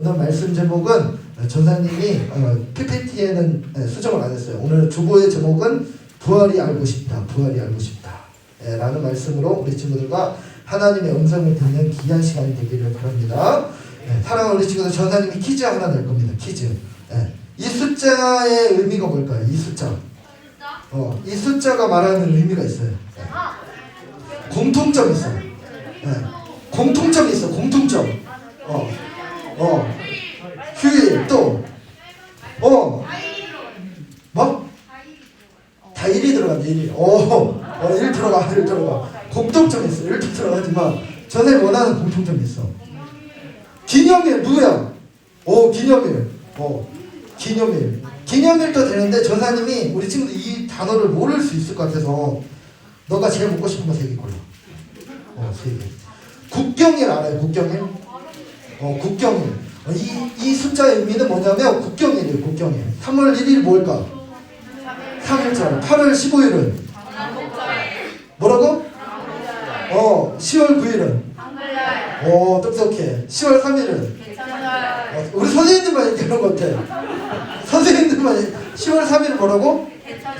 오늘 말씀 제목은 전사님이 PPT에는 수정을 안 했어요. 오늘 주보의 제목은 부활이 알고 싶다. 부활이 알고 싶다. 라는 말씀으로 우리 친구들과 하나님의 음성을 듣는 귀한 시간이 되기를 바랍니다. 사랑하는 우리 친구들, 전사님이 퀴즈 하나 낼 겁니다. 퀴즈. 이 숫자의 의미가 뭘까요? 이 숫자. 이 숫자가 말하는 의미가 있어요. 공통점이 있어요. 공통점이 있어. 공통점. 휴일 또 뭐? 다 1이 들어간다. 1이. 1 들어가. 1 들어가. 공통점이 있어. 1도 들어가지만 전에 원하는 공통점이 있어. 기념일 누구야? 기념일. 기념일. 기념일도 되는데 전사님이 우리 친구들 이 단어를 모를 수 있을 것 같아서 너가 제일 먹고 싶은 거 3개 골라. 3개. 국경일 알아요? 국경일? 국경일. 이 숫자의 의미는 뭐냐면 국경일이에요. 국경일. 3월 1일 뭘까? 3일절. 8월 15일은? 뭐라고? 10월 9일은? 똑똑해. 10월 3일은? 우리 선생님들만 얘기하는 것 같아. 선생님들만 10월 3일 뭐라고?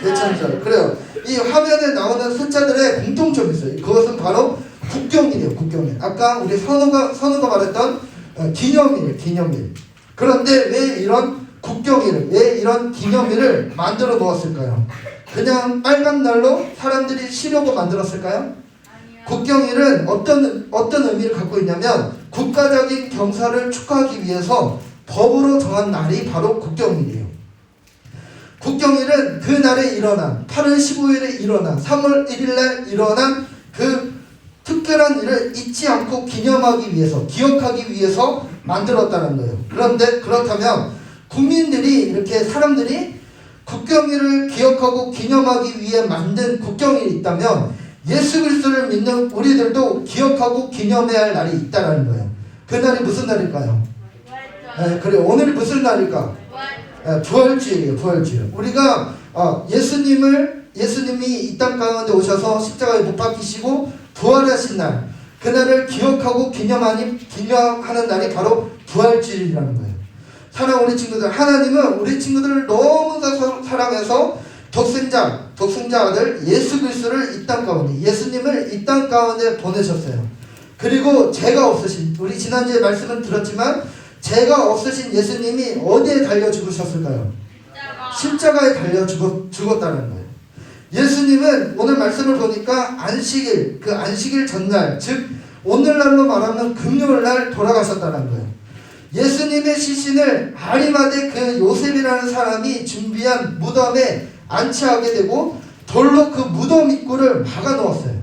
대천절. 그래요. 이 화면에 나오는 숫자들의 공통점이 있어요. 그것은 바로 국경일이에요. 국경일. 아까 우리 선우가 말했던 기념일. 그런데 왜 이런 국경일을, 왜 이런 기념일을 만들어 놓았을까요? 그냥 빨간 날로 사람들이 쉬려고 만들었을까요? 국경일은 어떤 의미를 갖고 있냐면 국가적인 경사를 축하하기 위해서 법으로 정한 날이 바로 국경일이에요. 국경일은 그 날에 일어난 8월 15일에 일어난 3월 1일날 일어난 그 특별한 일을 잊지 않고 기념하기 위해서, 기억하기 위해서 만들었다는 거예요. 그런데 그렇다면 국민들이, 이렇게 사람들이 국경일을 기억하고 기념하기 위해 만든 국경일이 있다면 예수 그리스도를 믿는 우리들도 기억하고 기념해야 할 날이 있다는 거예요. 그 날이 무슨 날일까요? 그래요. 오늘이 무슨 날일까? 부활주일이에요. 부활주일. 우리가 예수님이 이 땅 가운데 오셔서 십자가에 못 박히시고 부활하신 날, 그날을 기억하고 기념하는 날이 바로 부활주일이라는 거예요. 사랑하는 우리 친구들, 하나님은 우리 친구들을 너무 사랑해서 독생자 아들 예수 그리스도를 이 땅 가운데, 예수님을 이 땅 가운데 보내셨어요. 그리고 죄가 없으신, 우리 지난주에 말씀을 들었지만 죄가 없으신 예수님이 어디에 달려 죽으셨을까요? 십자가에 달려 죽었다는 거예요. 예수님은 오늘 말씀을 보니까 안식일, 그 안식일 전날, 즉 오늘날로 말하면 금요일날 돌아가셨다는 거예요. 예수님의 시신을 아리마대 그 요셉이라는 사람이 준비한 무덤에 안치하게 되고 돌로 그 무덤 입구를 막아 놓았어요.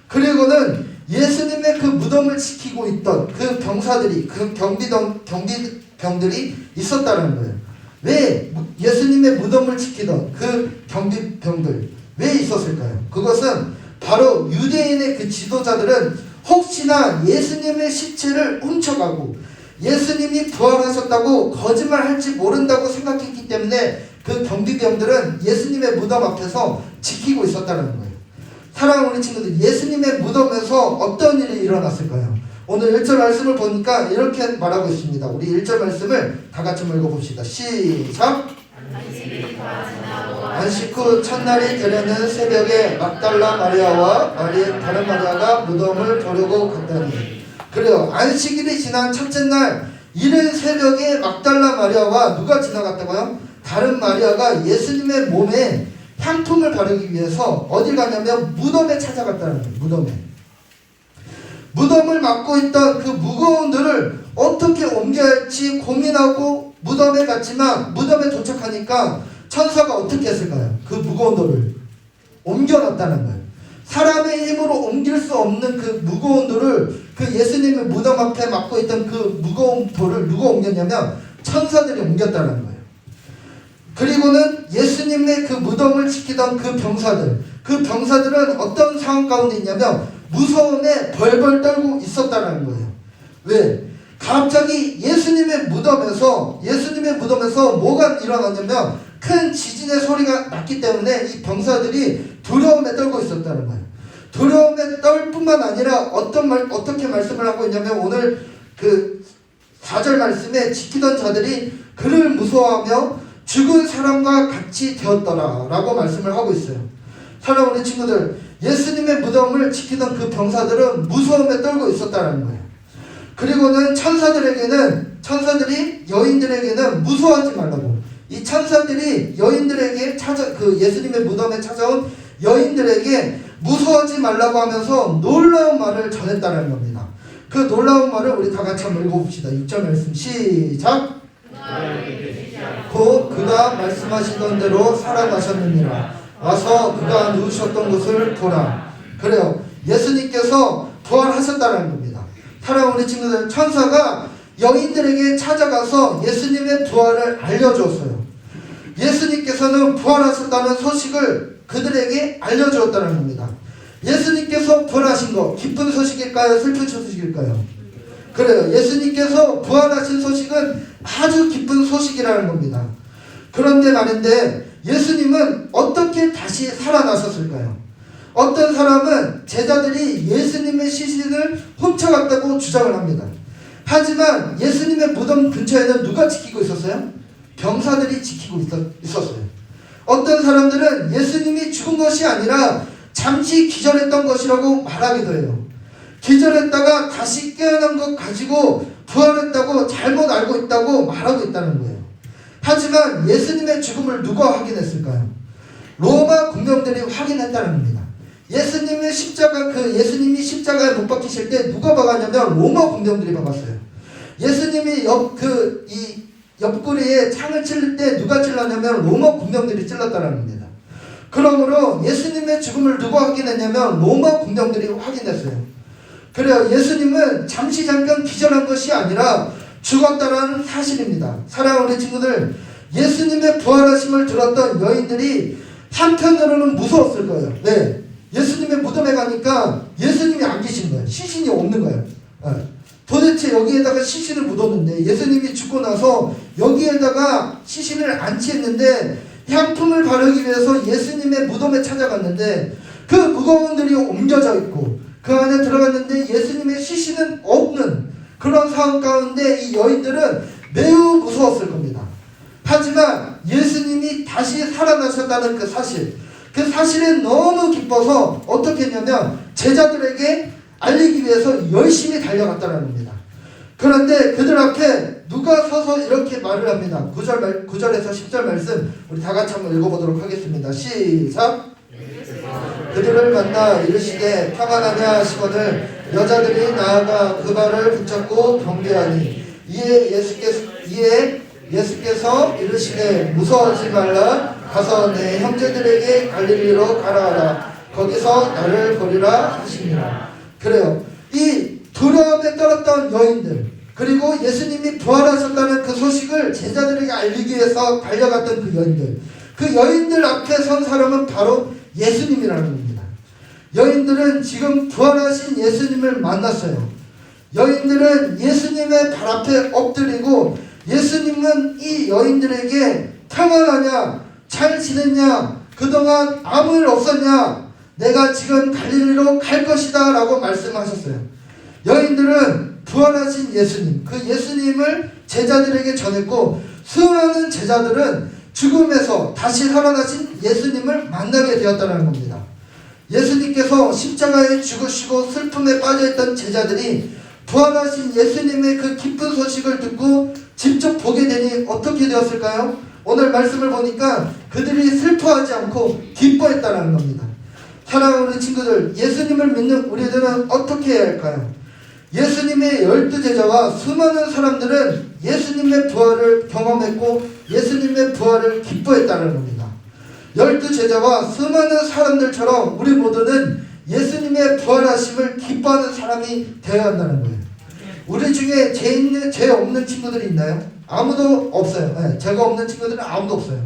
그리고는 예수님의 그 무덤을 지키고 있던 그 병사들이, 그 경비병들이 있었다는 거예요. 왜 예수님의 무덤을 지키던 그 경비병들 왜 있었을까요? 그것은 바로 유대인의 그 지도자들은 혹시나 예수님의 시체를 훔쳐가고 예수님이 부활하셨다고 거짓말할지 모른다고 생각했기 때문에 그 경비병들은 예수님의 무덤 앞에서 지키고 있었다는 거예요. 사랑하는 우리 친구들, 예수님의 무덤에서 어떤 일이 일어났을까요? 오늘 1절 말씀을 보니까 이렇게 말하고 있습니다. 우리 1절 말씀을 다 같이 읽어봅시다. 시작! 안식 후 첫날이 되려는 새벽에 막달라 마리아와 다른 마리아가 무덤을 보려고 갔다니. 그래요. 안식일이 지난 첫째 날 이른 새벽에 막달라 마리아와 누가 지나갔다고요? 다른 마리아가 예수님의 몸에 향품을 바르기 위해서 어딜 가냐면 무덤에 찾아갔다는 거예요. 무덤을 막고 있던 그 무거운 돌을 어떻게 옮겨야 할지 고민하고 무덤에 갔지만 무덤에 도착하니까 천사가 어떻게 했을까요? 그 무거운 돌을 옮겨놨다는 거예요. 사람의 힘으로 옮길 수 없는 그 무거운 돌을, 그 예수님의 무덤 앞에 막고 있던 그 무거운 돌을 누가 옮겼냐면 천사들이 옮겼다는 거예요. 그리고는 예수님의 그 무덤을 지키던 그 병사들은 어떤 상황 가운데 있냐면 무서움에 벌벌 떨고 있었다는 거예요. 왜? 갑자기 예수님의 무덤에서 뭐가 일어났냐면 큰 지진의 소리가 났기 때문에 이 병사들이 두려움에 떨고 있었다는 거예요. 두려움에 떨 뿐만 아니라 어떻게 말씀을 하고 있냐면 오늘 그 4절 말씀에 지키던 자들이 그를 무서워하며 죽은 사람과 같이 되었더라 라고 말씀을 하고 있어요. 사랑하는 우리 친구들, 예수님의 무덤을 지키던 그 병사들은 무서움에 떨고 있었다는 거예요. 그리고는 천사들이 여인들에게는 무서워하지 말라고, 이 천사들이 여인들에게 예수님의 무덤에 찾아온 여인들에게 무서워하지 말라고 하면서 놀라운 말을 전했다는 겁니다. 그 놀라운 말을 우리 다 같이 한번 읽어봅시다. 6절 말씀 시작. 곧 그가 말씀하시던 대로 살아나셨느니라. 와서 그가 누우셨던 곳을 보라. 그래요. 예수님께서 부활하셨다는 겁니다. 사랑하는 우리 친구들, 천사가 여인들에게 찾아가서 예수님의 부활을 알려주었어요. 예수님께서는 부활하셨다는 소식을 그들에게 알려주었다는 겁니다. 예수님께서 부활하신 거 기쁜 소식일까요? 슬픈 소식일까요? 그래요. 예수님께서 부활하신 소식은 아주 기쁜 소식이라는 겁니다. 그런데 말인데 예수님은 어떻게 다시 살아나셨을까요? 어떤 사람은 제자들이 예수님의 시신을 훔쳐갔다고 주장을 합니다. 하지만 예수님의 무덤 근처에는 누가 지키고 있었어요? 병사들이 지키고 있었어요. 어떤 사람들은 예수님이 죽은 것이 아니라 잠시 기절했던 것이라고 말하기도 해요. 기절했다가 다시 깨어난 것 가지고 부활했다고 잘못 알고 있다고 말하고 있다는 거예요. 하지만 예수님의 죽음을 누가 확인했을까요? 로마 군병들이 확인했다는 겁니다. 예수님이 십자가에 못 박히실 때 누가 박았냐면 로마 군병들이 박았어요. 예수님이 옆구리에 창을 찔릴 때 누가 찔렀냐면 로마 군병들이 찔렀다는 겁니다. 그러므로 예수님의 죽음을 누가 확인했냐면 로마 군병들이 확인했어요. 그래요. 예수님은 잠깐 기절한 것이 아니라 죽었다라는 사실입니다. 사랑하는 우리 친구들, 예수님의 부활하심을 들었던 여인들이 한편으로는 무서웠을 거예요. 네, 예수님의 무덤에 가니까 예수님이 안 계신 거예요. 시신이 없는 거예요. 도대체 여기에다가 시신을 묻었는데, 예수님이 죽고 나서 여기에다가 시신을 안치했는데 향품을 바르기 위해서 예수님의 무덤에 찾아갔는데 그 무거운들이 옮겨져 있고 그 안에 들어갔는데 예수님의 시신은 없는 그런 상황 가운데 이 여인들은 매우 무서웠을 겁니다. 하지만 예수님이 다시 살아나셨다는 그 사실에 너무 기뻐서 어떻게 했냐면 제자들에게 알리기 위해서 열심히 달려갔다는 겁니다. 그런데 그들 앞에 누가 서서 이렇게 말을 합니다. 9절에서 10절 말씀 우리 다 같이 한번 읽어보도록 하겠습니다. 시작. 그들을 만나 이르시되 평안하냐 하시거늘 여자들이 나아가 그 발을 붙잡고 경배하니 이에 예수께서 이르시되 무서워하지 말라. 가서 내 형제들에게 갈릴리로 가라 하라. 거기서 나를 보리라 하시니라. 그래요. 이 두려움에 떨었던 여인들, 그리고 예수님이 부활하셨다는 그 소식을 제자들에게 알리기 위해서 달려갔던 그 여인들 앞에 선 사람은 바로 예수님이라는 겁니다. 여인들은 지금 부활하신 예수님을 만났어요. 여인들은 예수님의 발 앞에 엎드리고 예수님은 이 여인들에게 평안하냐, 잘 지냈냐, 그동안 아무 일 없었냐, 내가 지금 갈릴리로 갈 것이다 라고 말씀하셨어요. 여인들은 부활하신 예수님, 그 예수님을 제자들에게 전했고 수많은 제자들은 죽음에서 다시 살아나신 예수님을 만나게 되었다는 겁니다. 예수님께서 십자가에 죽으시고 슬픔에 빠져있던 제자들이 부활하신 예수님의 그 기쁜 소식을 듣고 직접 보게 되니 어떻게 되었을까요? 오늘 말씀을 보니까 그들이 슬퍼하지 않고 기뻐했다는 겁니다. 사랑하는 우리 친구들, 예수님을 믿는 우리들은 어떻게 해야 할까요? 예수님의 12제자와 수많은 사람들은 예수님의 부활을 경험했고 예수님의 부활을 기뻐했다는 겁니다. 12제자와 수많은 사람들처럼 우리 모두는 예수님의 부활하심을 기뻐하는 사람이 되어야 한다는 거예요. 우리 중에 죄 없는 친구들이 있나요? 아무도 없어요. 네, 죄가 없는 친구들은 아무도 없어요.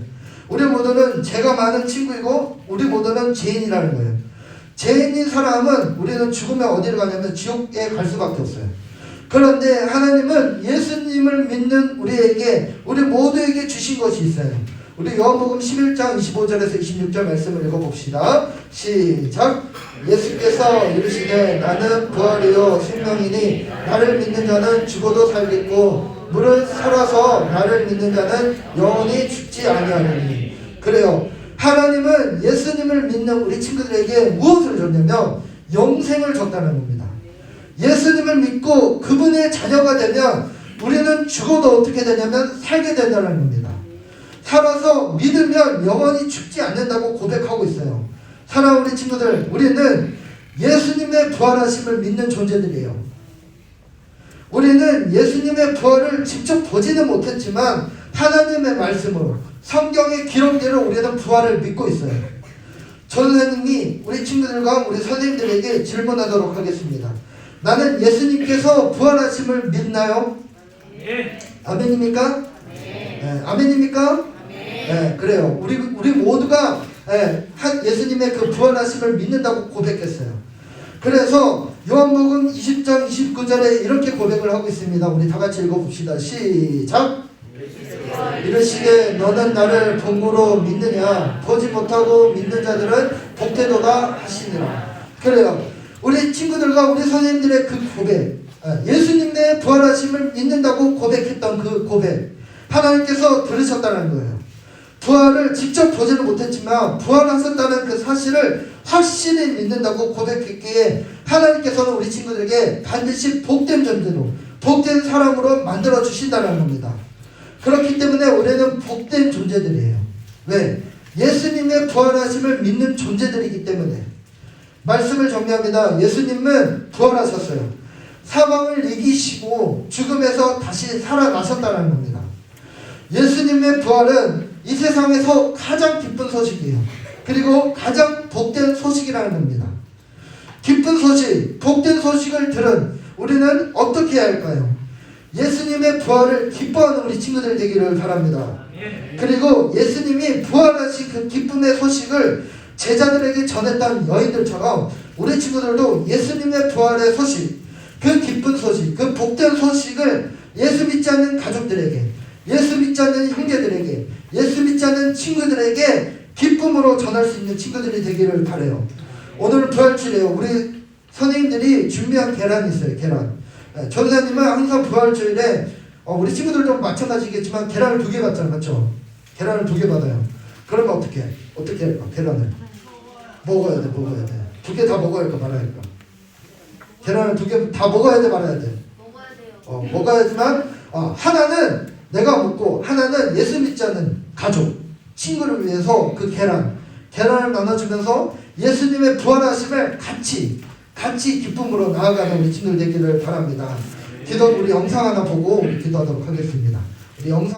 우리 모두는 죄가 많은 친구이고 우리 모두는 죄인이라는 거예요. 죄인인 사람은 우리는 죽으면 어디를 가냐면 지옥에 갈 수밖에 없어요. 그런데 하나님은 예수님을 믿는 우리 모두에게 주신 것이 있어요. 우리 요한복음 11장 25절에서 26절 말씀을 읽어봅시다. 시작. 예수께서 이르시되 나는 부활이요 생명이니 나를 믿는 자는 죽어도 살겠고 무릇 살아서 나를 믿는 자는 영원히 죽지 아니하리니. 그래요. 하나님은 예수님을 믿는 우리 친구들에게 무엇을 줬냐면 영생을 줬다는 겁니다. 예수님을 믿고 그분의 자녀가 되면 우리는 죽어도 어떻게 되냐면 살게 된다는 겁니다. 살아서 믿으면 영원히 죽지 않는다고 고백하고 있어요. 사랑하는 우리 친구들, 우리는 예수님의 부활하심을 믿는 존재들이에요. 우리는 예수님의 부활을 직접 보지는 못했지만 하나님의 말씀으로 성경의 기록대로 우리는 부활을 믿고 있어요. 전사님이 우리 친구들과 우리 선생님들에게 질문하도록 하겠습니다. 나는 예수님께서 부활하심을 믿나요? 네. 아멘입니까? 네. 아멘입니까? 네. 그래요. 우리 모두가 예수님의 그 부활하심을 믿는다고 고백했어요. 그래서 요한복음 20장 29절에 이렇게 고백을 하고 있습니다. 우리 다 같이 읽어봅시다. 시작. 이르시되 너는 나를 본고로 믿느냐? 보지 못하고 믿는 자들은 복되도다 하시니라. 그래요. 우리 친구들과 우리 선생님들의 그 고백, 예수님의 부활하심을 믿는다고 고백했던 그 고백, 하나님께서 들으셨다는 거예요. 부활을 직접 보지는 못했지만 부활하셨다는 그 사실을 확실히 믿는다고 고백했기에 하나님께서는 우리 친구들에게 반드시 복된 존재로, 복된 사람으로 만들어 주신다는 겁니다. 그렇기 때문에 우리는 복된 존재들이에요. 왜? 예수님의 부활하심을 믿는 존재들이기 때문에. 말씀을 정리합니다. 예수님은 부활하셨어요. 사망을 이기시고 죽음에서 다시 살아나셨다는 겁니다. 예수님의 부활은 이 세상에서 가장 기쁜 소식이에요. 그리고 가장 복된 소식이라는 겁니다. 기쁜 소식, 복된 소식을 들은 우리는 어떻게 해야 할까요? 예수님의 부활을 기뻐하는 우리 친구들 되기를 바랍니다. 그리고 예수님이 부활하신 그 기쁨의 소식을 제자들에게 전했던 여인들처럼 우리 친구들도 예수님의 부활의 소식, 그 기쁜 소식, 그 복된 소식을 예수 믿지 않는 가족들에게, 예수 믿지 않는 형제들에게, 예수 믿지 않는 친구들에게 기쁨으로 전할 수 있는 친구들이 되기를 바라요. 오늘 부활주일이에요. 우리 선생님들이 준비한 계란이 있어요. 계란. 전사님은 항상 부활주일에 우리 친구들도 마찬가지겠지만 계란을 2개 받잖아요. 맞죠? 계란을 2개 받아요. 그러면 어떻게 할까? 계란을 먹어야 돼. 2개 다 먹어야 할까 말아야 할까? 계란을 2개 다 먹어야 돼 말아야 돼? 먹어야 돼요. 먹어야지만 하나는 내가 먹고 하나는 예수 믿지 않는 가족, 친구를 위해서 그 계란을 나눠주면서 예수님의 부활하심을 같이 기쁨으로 나아가는 우리 친구들 되기를 바랍니다. 기도 우리 영상 하나 보고 우리 기도하도록 하겠습니다. 우리 영상